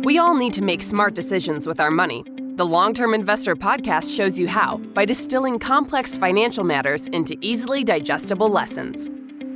We all need to make smart decisions with our money. The Long-Term Investor podcast shows you how by distilling complex financial matters into easily digestible lessons.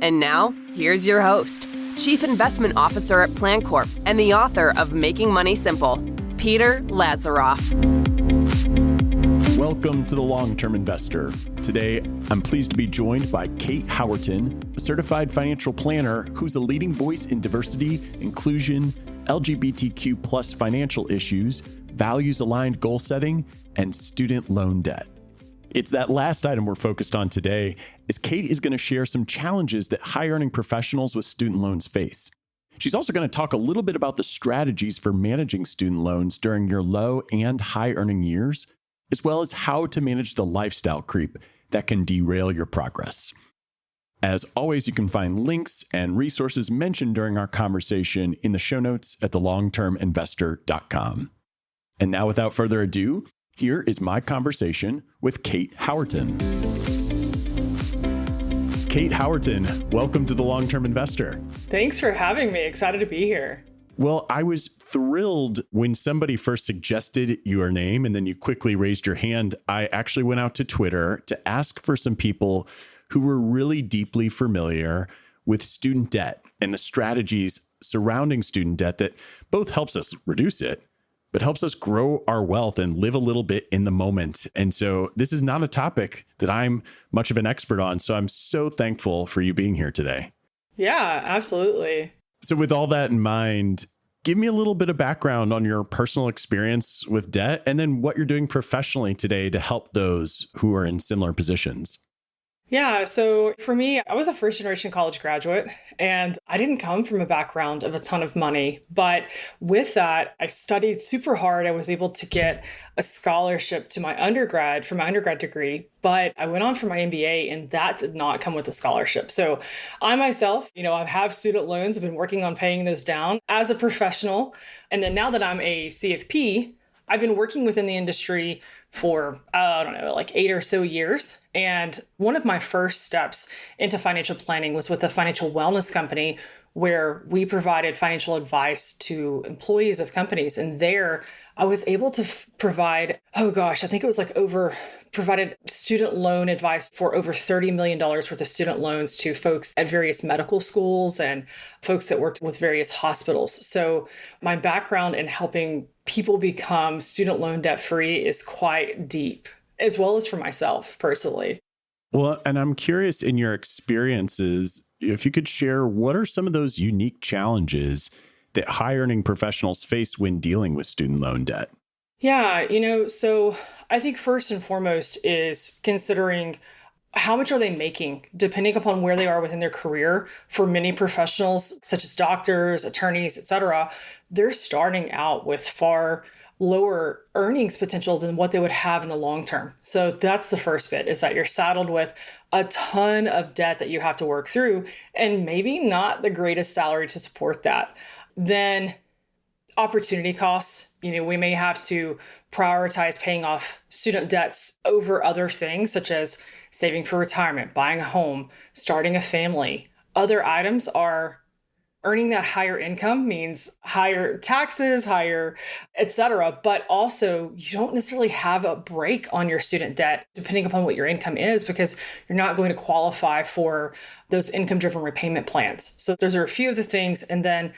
And now, here's your host, Chief Investment Officer at PlanCorp and the author of Making Money Simple, Peter Lazaroff. Welcome to the Long-Term Investor. Today, I'm pleased to be joined by Cait Howerton, a certified financial planner who's a leading voice in diversity, inclusion, LGBTQ plus financial issues, values-aligned goal setting, and student loan debt. It's that last item we're focused on today, as Cait is going to share some challenges that high-earning professionals with student loans face. She's also going to talk a little bit about the strategies for managing student loans during your low and high-earning years, as well as how to manage the lifestyle creep that can derail your progress. As always, you can find links and resources mentioned during our conversation in the show notes at thelongterminvestor.com. And now, without further ado, here is my conversation with Cait Howerton. Cait Howerton, welcome to the Long-Term Investor. Thanks for having me. Excited to be here. Well, I was thrilled when somebody first suggested your name and then you quickly raised your hand. I actually went out to Twitter to ask for some people who were really deeply familiar with student debt and the strategies surrounding student debt that both helps us reduce it, but helps us grow our wealth and live a little bit in the moment. And so this is not a topic that I'm much of an expert on. So I'm so thankful for you being here today. Yeah, absolutely. So with all that in mind, give me a little bit of background on your personal experience with debt and then what you're doing professionally today to help those who are in similar positions. Yeah, so for me, I was a first generation college graduate and I didn't come from a background of a ton of money. But with that, I studied super hard. I was able to get a scholarship to my undergrad for my undergrad degree, but I went on for my MBA and that did not come with a scholarship. So I myself, I have student loans. I've been working on paying those down as a professional. And then now that I'm a CFP, I've been working within the industry for, like 8 or so years. And one of my first steps into financial planning was with a financial wellness company where we provided financial advice to employees of companies. And there I was able to provide, I think it was provided student loan advice for over $30 million worth of student loans to folks at various medical schools and folks that worked with various hospitals. So my background in helping people become student loan debt free is quite deep, as well as for myself personally. Well, and I'm curious in your experiences, if you could share what are some of those unique challenges that high earning professionals face when dealing with student loan debt? Yeah, so I think first and foremost is considering how much are they making, depending upon where they are within their career. For many professionals, such as doctors, attorneys, et cetera, they're starting out with far lower earnings potential than what they would have in the long term. So that's the first bit, is that you're saddled with a ton of debt that you have to work through and maybe not the greatest salary to support that. Then opportunity costs, we may have to prioritize paying off student debts over other things such as saving for retirement, buying a home, starting a family. Other items are earning that higher income means higher taxes, higher, et cetera. But also you don't necessarily have a break on your student debt depending upon what your income is, because you're not going to qualify for those income-driven repayment plans. So those are a few of the things. And then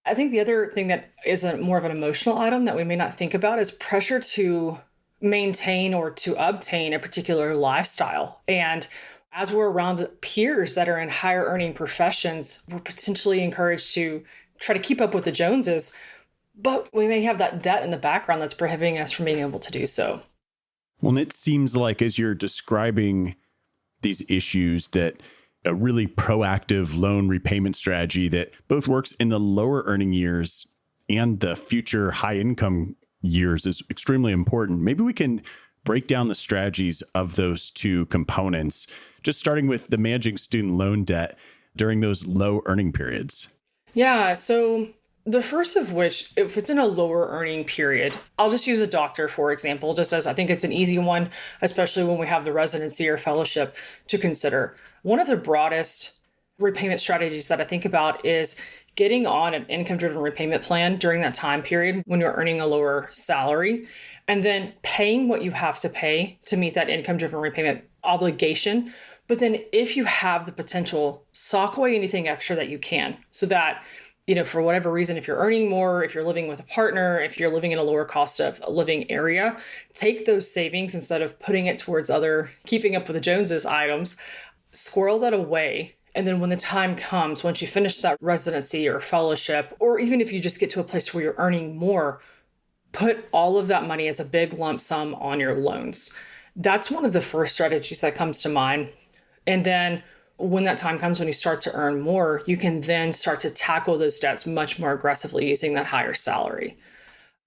I think the other thing that is more of an emotional item that we may not think about is pressure to maintain or to obtain a particular lifestyle. And as we're around peers that are in higher earning professions, we're potentially encouraged to try to keep up with the Joneses, but we may have that debt in the background that's prohibiting us from being able to do so. Well, and it seems like as you're describing these issues that a really proactive loan repayment strategy that both works in the lower earning years and the future high income years is extremely important. Maybe we can break down the strategies of those two components, just starting with the managing student loan debt during those low earning periods. Yeah, so the first of which, if it's in a lower earning period, I'll just use a doctor, for example, just as I think it's an easy one, especially when we have the residency or fellowship to consider. One of the broadest repayment strategies that I think about is getting on an income-driven repayment plan during that time period when you're earning a lower salary, and then paying what you have to pay to meet that income-driven repayment obligation. But then if you have the potential, sock away anything extra that you can, so that, for whatever reason, if you're earning more, if you're living with a partner, if you're living in a lower cost of living area, take those savings instead of putting it towards other keeping up with the Joneses items, squirrel that away. And then when the time comes, once you finish that residency or fellowship, or even if you just get to a place where you're earning more, put all of that money as a big lump sum on your loans. That's one of the first strategies that comes to mind. And then when that time comes, when you start to earn more, you can then start to tackle those debts much more aggressively using that higher salary.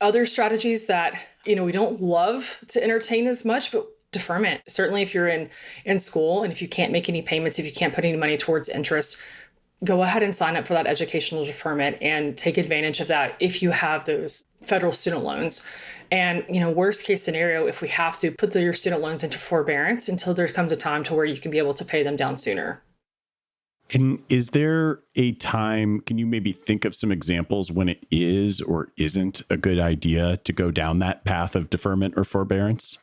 Other strategies that, we don't love to entertain as much, but deferment. Certainly if you're in school and if you can't make any payments, if you can't put any money towards interest, go ahead and sign up for that educational deferment and take advantage of that if you have those federal student loans. And, worst case scenario, if we have to put your student loans into forbearance until there comes a time to where you can be able to pay them down sooner. And is there a time, can you maybe think of some examples when it is or isn't a good idea to go down that path of deferment or forbearance?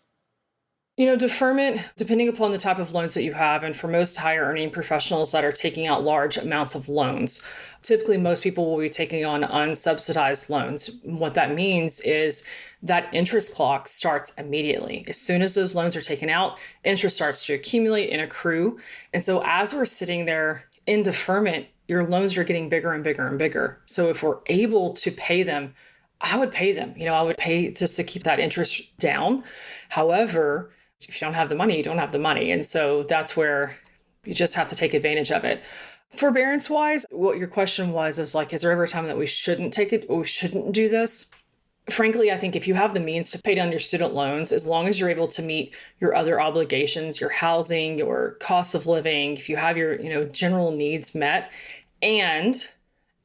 Deferment, depending upon the type of loans that you have, and for most higher earning professionals that are taking out large amounts of loans, typically most people will be taking on unsubsidized loans. What that means is that interest clock starts immediately. As soon as those loans are taken out, interest starts to accumulate and accrue. And so as we're sitting there in deferment, your loans are getting bigger and bigger and bigger. So if we're able to pay them, I would pay them. I would pay just to keep that interest down. However, if you don't have the money, you don't have the money. And so that's where you just have to take advantage of it. Forbearance wise, what your question was is like, is there ever a time that we shouldn't take it or we shouldn't do this? Frankly, I think if you have the means to pay down your student loans, as long as you're able to meet your other obligations, your housing, your cost of living, if you have your, general needs met, and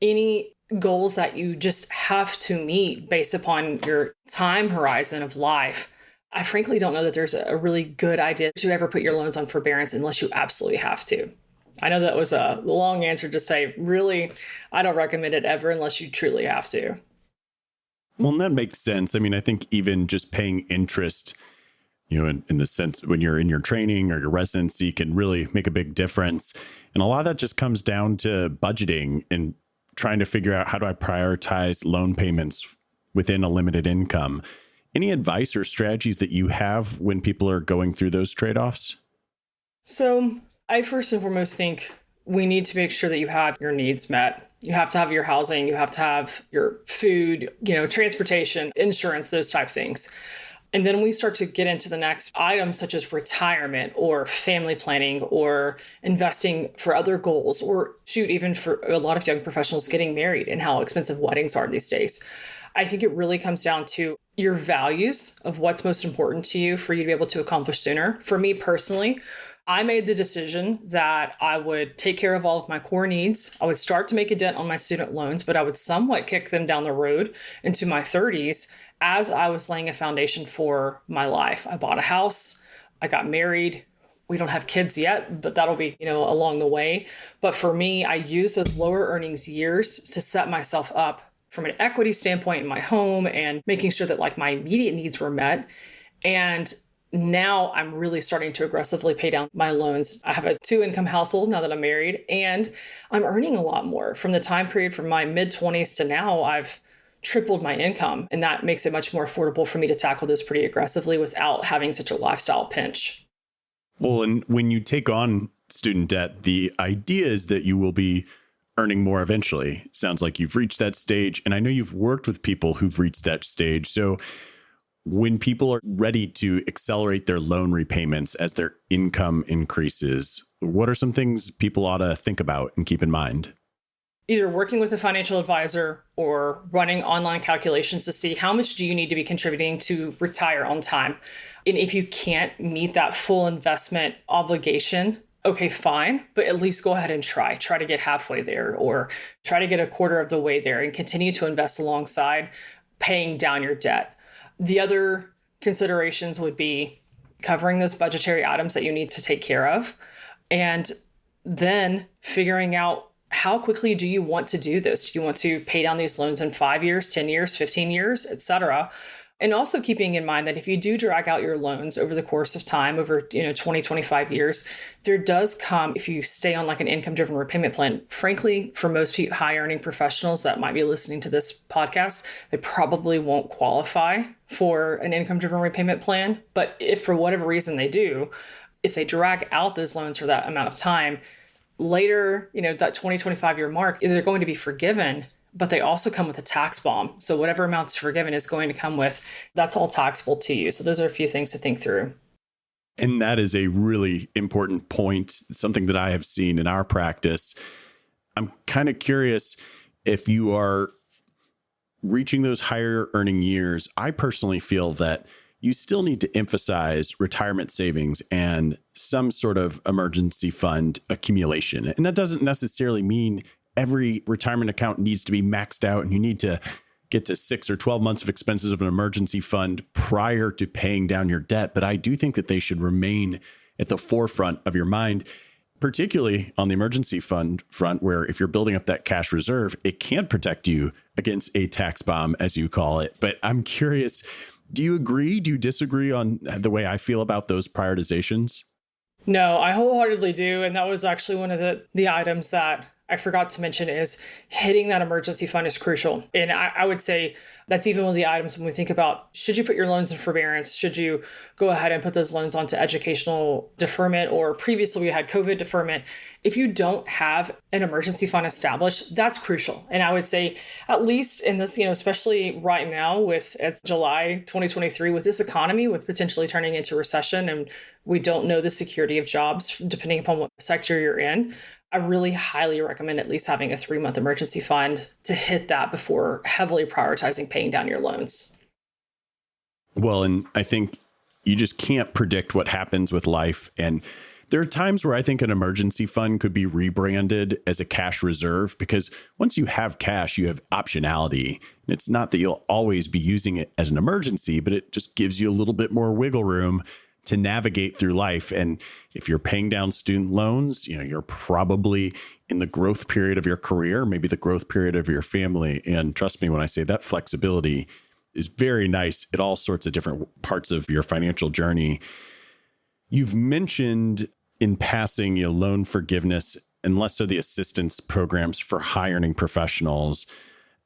any goals that you just have to meet based upon your time horizon of life, I frankly don't know that there's a really good idea to ever put your loans on forbearance unless you absolutely have to. I know that was a long answer to say, really, I don't recommend it ever unless you truly have to. Well, and that makes sense. I mean, I think even just paying interest, in the sense when you're in your training or your residency can really make a big difference. And a lot of that just comes down to budgeting and trying to figure out how do I prioritize loan payments within a limited income. Any advice or strategies that you have when people are going through those trade-offs? So I first and foremost think we need to make sure that you have your needs met. You have to have your housing, you have to have your food, transportation, insurance, those type of things. And then we start to get into the next items such as retirement or family planning or investing for other goals, or even for a lot of young professionals getting married and how expensive weddings are these days. I think it really comes down to your values of what's most important to you for you to be able to accomplish sooner. For me personally, I made the decision that I would take care of all of my core needs. I would start to make a dent on my student loans, but I would somewhat kick them down the road into my 30s as I was laying a foundation for my life. I bought a house, I got married. We don't have kids yet, but that'll be, along the way. But for me, I use those lower earnings years to set myself up from an equity standpoint in my home and making sure that my immediate needs were met. And now I'm really starting to aggressively pay down my loans. I have a 2-income household now that I'm married, and I'm earning a lot more. From the time period from my mid-20s to now, I've tripled my income, and that makes it much more affordable for me to tackle this pretty aggressively without having such a lifestyle pinch. Well, and when you take on student debt, the idea is that you will be earning more eventually. Sounds like you've reached that stage. And I know you've worked with people who've reached that stage. So when people are ready to accelerate their loan repayments as their income increases, what are some things people ought to think about and keep in mind? Either working with a financial advisor or running online calculations to see how much do you need to be contributing to retire on time. And if you can't meet that full investment obligation, okay, fine, but at least go ahead and try to get halfway there or try to get a quarter of the way there and continue to invest alongside paying down your debt. The other considerations would be covering those budgetary items that you need to take care of, and then figuring out how quickly do you want to do this? Do you want to pay down these loans in 5 years, 10 years, 15 years, et cetera? And also keeping in mind that if you do drag out your loans over the course of time, over 20, 25 years, there does come, if you stay on like an income-driven repayment plan, frankly, for most high-earning professionals that might be listening to this podcast, they probably won't qualify for an income-driven repayment plan. But if for whatever reason they do, if they drag out those loans for that amount of time, later, that 20, 25-year mark, they're going to be forgiven, but they also come with a tax bomb. So whatever amount's forgiven is going to come with, that's all taxable to you. So those are a few things to think through. And that is a really important point, something that I have seen in our practice. I'm kind of curious if you are reaching those higher earning years. I personally feel that you still need to emphasize retirement savings and some sort of emergency fund accumulation. And that doesn't necessarily mean every retirement account needs to be maxed out and you need to get to 6 or 12 months of expenses of an emergency fund prior to paying down your debt. But I do think that they should remain at the forefront of your mind, particularly on the emergency fund front, where if you're building up that cash reserve, it can protect you against a tax bomb, as you call it. But I'm curious, do you agree? Do you disagree on the way I feel about those prioritizations? No, I wholeheartedly do. And that was actually one of the items that I forgot to mention is hitting that emergency fund is crucial. And I would say that's even one of the items when we think about, should you put your loans in forbearance? Should you go ahead and put those loans onto educational deferment, or previously we had COVID deferment? If you don't have an emergency fund established, that's crucial. And I would say at least in this, especially right now it's July 2023, with this economy, with potentially turning into recession, and we don't know the security of jobs depending upon what sector you're in, I really highly recommend at least having a 3-month emergency fund to hit that before heavily prioritizing paying down your loans. Well, and I think you just can't predict what happens with life. And there are times where I think an emergency fund could be rebranded as a cash reserve, because once you have cash, you have optionality. And it's not that you'll always be using it as an emergency, but it just gives you a little bit more wiggle room to navigate through life. And if you're paying down student loans, you're probably in the growth period of your career, maybe the growth period of your family. And trust me when I say that flexibility is very nice at all sorts of different parts of your financial journey. You've mentioned in passing, loan forgiveness and lesser the assistance programs for high earning professionals.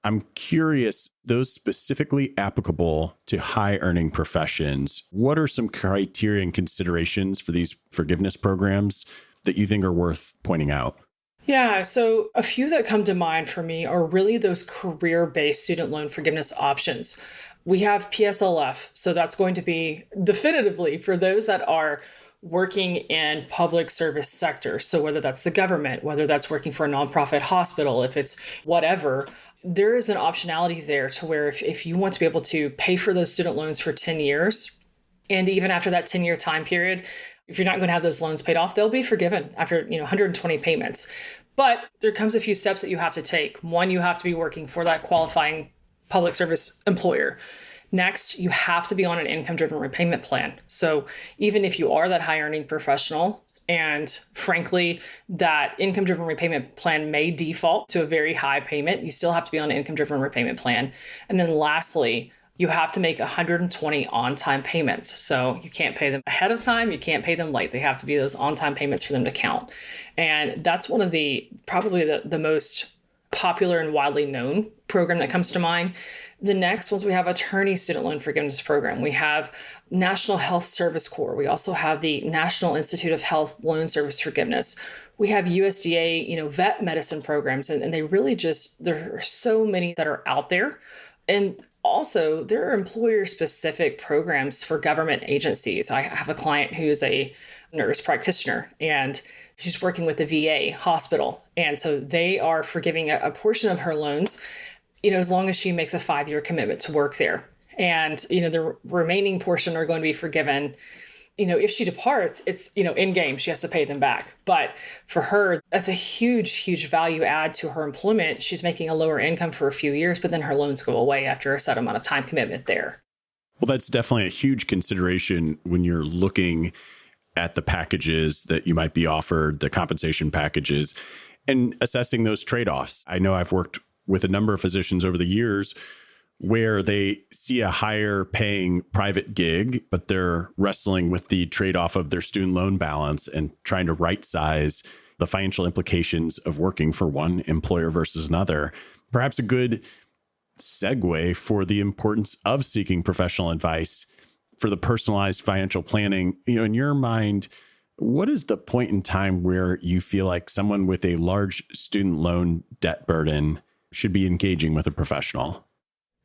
I'm curious, those specifically applicable to high earning professions, what are some criteria and considerations for these forgiveness programs that you think are worth pointing out? Yeah, so a few that come to mind for me are really those career-based student loan forgiveness options. We have PSLF, so that's going to be definitively for those that are working in public service sectors. So whether that's the government, whether that's working for a nonprofit hospital, if it's whatever, there is an optionality there to where if you want to be able to pay for those student loans for 10 years, and even after that 10-year time period, if you're not going to have those loans paid off, they'll be forgiven after 120 payments. But there comes a few steps that you have to take. One, you have to be working for that qualifying public service employer. Next, you have to be on an income-driven repayment plan. So even if you are that high-earning professional, and frankly, that income-driven repayment plan may default to a very high payment, you still have to be on an income-driven repayment plan. And then lastly, you have to make 120 on-time payments. So you can't pay them ahead of time, you can't pay them late. They have to be those on-time payments for them to count. And that's one of probably the most popular and widely known program that comes to mind. The next ones, we have Attorney Student Loan Forgiveness Program. We have National Health Service Corps. We also have the National Institute of Health Loan Service Forgiveness. We have USDA, vet medicine programs, and they really there are so many that are out there. And also, there are employer-specific programs for government agencies. I have a client who's a nurse practitioner, and she's working with the VA hospital. And so they are forgiving a portion of her loans, as long as she makes a 5-year commitment to work there. And, the remaining portion are going to be forgiven. If she departs, it's, in game, she has to pay them back. But for her, that's a huge, huge value add to her employment. She's making a lower income for a few years, but then her loans go away after a set amount of time commitment there. Well, that's definitely a huge consideration when you're looking at the packages that you might be offered, the compensation packages. and assessing those trade-offs. I know I've worked with a number of physicians over the years where they see a higher paying private gig, but they're wrestling with the trade-off of their student loan balance and trying to right size the financial implications of working for one employer versus another. Perhaps a good segue for the importance of seeking professional advice for the personalized financial planning. In your mind, what is the point in time where you feel like someone with a large student loan debt burden should be engaging with a professional?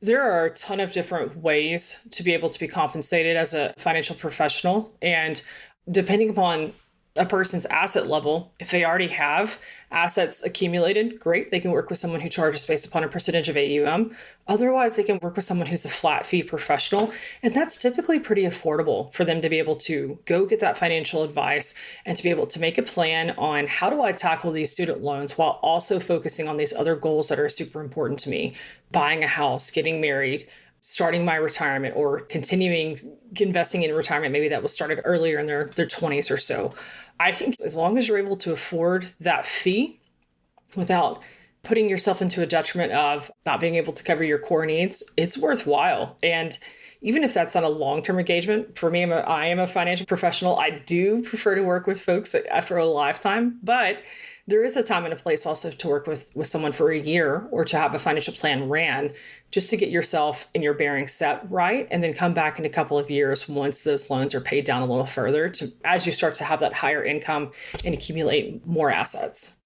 There are a ton of different ways to be able to be compensated as a financial professional. And depending upon a person's asset level, if they already have assets accumulated, great. They can work with someone who charges based upon a percentage of AUM. Otherwise, they can work with someone who's a flat fee professional. And that's typically pretty affordable for them to be able to go get that financial advice and to be able to make a plan on how do I tackle these student loans while also focusing on these other goals that are super important to me. Buying a house, getting married, starting my retirement, or continuing investing in retirement, maybe that was started earlier in their 20s or so. I think as long as you're able to afford that fee without putting yourself into a detriment of not being able to cover your core needs, it's worthwhile. And even if that's not a long-term engagement, for me, I am a financial professional. I do prefer to work with folks for a lifetime, but there is a time and a place also to work with someone for a year or to have a financial plan ran just to get yourself and your bearings set right, and then come back in a couple of years once those loans are paid down a little further as you start to have that higher income and accumulate more assets.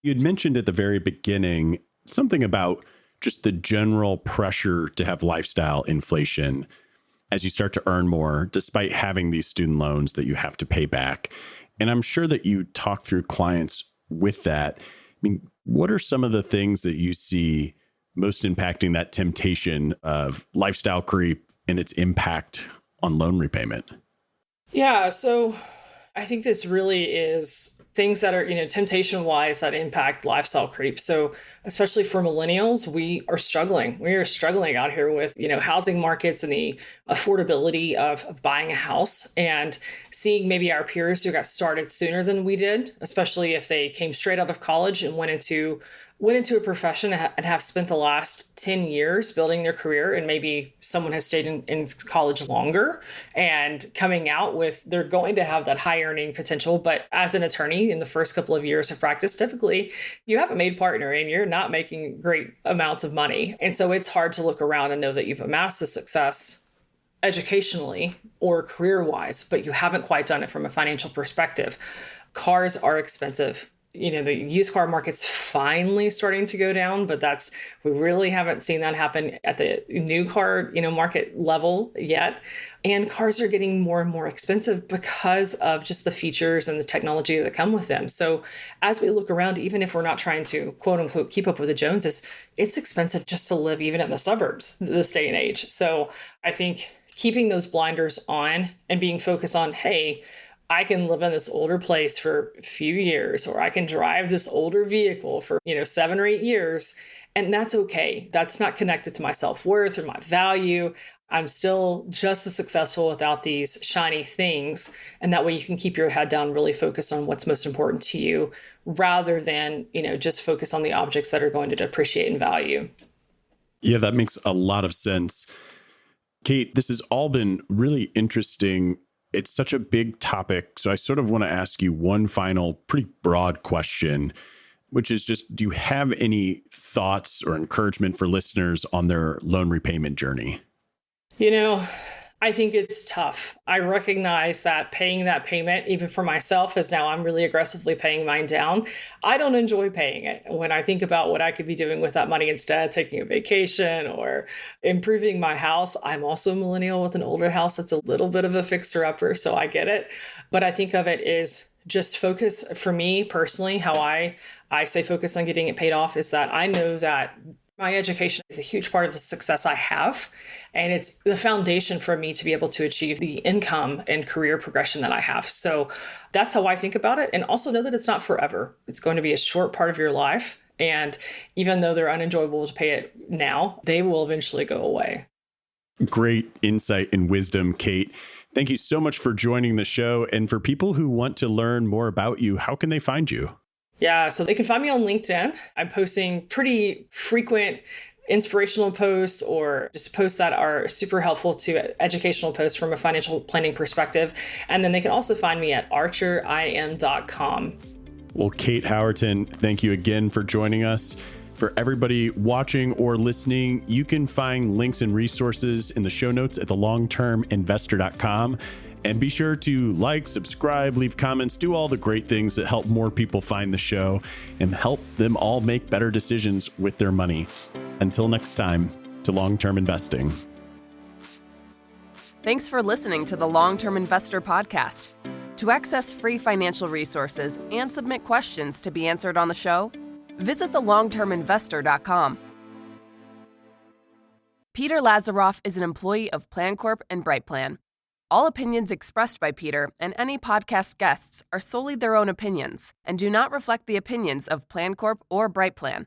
You'd mentioned at the very beginning something about just the general pressure to have lifestyle inflation as you start to earn more, despite having these student loans that you have to pay back. And I'm sure that you talk through clients with that. I mean, what are some of the things that you see most impacting that temptation of lifestyle creep and its impact on loan repayment? Yeah, so I think this really is things that are, temptation-wise that impact lifestyle creep. So especially for millennials, we are struggling. We are struggling out here with, housing markets and the affordability of buying a house, and seeing maybe our peers who got started sooner than we did, especially if they came straight out of college and went into a profession and have spent the last 10 years building their career, and maybe someone has stayed in college longer and coming out with, they're going to have that high earning potential. But as an attorney in the first couple of years of practice, typically you have a made partner and you're not making great amounts of money. And so it's hard to look around and know that you've amassed the success educationally or career-wise, but you haven't quite done it from a financial perspective. Cars are expensive. The used car market's finally starting to go down, but we really haven't seen that happen at the new car, market level yet. And cars are getting more and more expensive because of just the features and the technology that come with them. So as we look around, even if we're not trying to quote unquote keep up with the Joneses, it's expensive just to live even in the suburbs this day and age. So I think keeping those blinders on and being focused on, hey, I can live in this older place for a few years, or I can drive this older vehicle for, 7 or 8 years. And that's okay. That's not connected to my self-worth or my value. I'm still just as successful without these shiny things. And that way you can keep your head down, really focus on what's most important to you, rather than, just focus on the objects that are going to depreciate in value. Yeah, that makes a lot of sense. Cait, this has all been really interesting. It's such a big topic. So I sort of want to ask you one final pretty broad question, which is just, do you have any thoughts or encouragement for listeners on their loan repayment journey? I think it's tough. I recognize that paying that payment, even for myself, as now I'm really aggressively paying mine down, I don't enjoy paying it. When I think about what I could be doing with that money instead, taking a vacation or improving my house, I'm also a millennial with an older house that's a little bit of a fixer-upper, so I get it. But I think of it as just focus, for me personally, how I say focus on getting it paid off, is that I know that my education is a huge part of the success I have, and it's the foundation for me to be able to achieve the income and career progression that I have. So that's how I think about it. And also know that it's not forever. It's going to be a short part of your life. And even though they're unenjoyable to pay it now, they will eventually go away. Great insight and wisdom, Cait. Thank you so much for joining the show. And for people who want to learn more about you, how can they find you? Yeah, so they can find me on LinkedIn. I'm posting pretty frequent inspirational posts or just posts that are super helpful to educational posts from a financial planning perspective. And then they can also find me at archerim.com. Well, Cait Howerton, thank you again for joining us. For everybody watching or listening, you can find links and resources in the show notes at thelongterminvestor.com. And be sure to like, subscribe, leave comments, do all the great things that help more people find the show and help them all make better decisions with their money. Until next time, to long-term investing. Thanks for listening to the Long-Term Investor Podcast. To access free financial resources and submit questions to be answered on the show, visit thelongterminvestor.com. Peter Lazaroff is an employee of PlanCorp and BrightPlan. All opinions expressed by Peter and any podcast guests are solely their own opinions and do not reflect the opinions of PlanCorp or BrightPlan.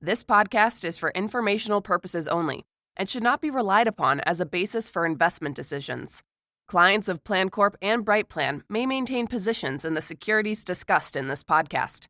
This podcast is for informational purposes only and should not be relied upon as a basis for investment decisions. Clients of PlanCorp and BrightPlan may maintain positions in the securities discussed in this podcast.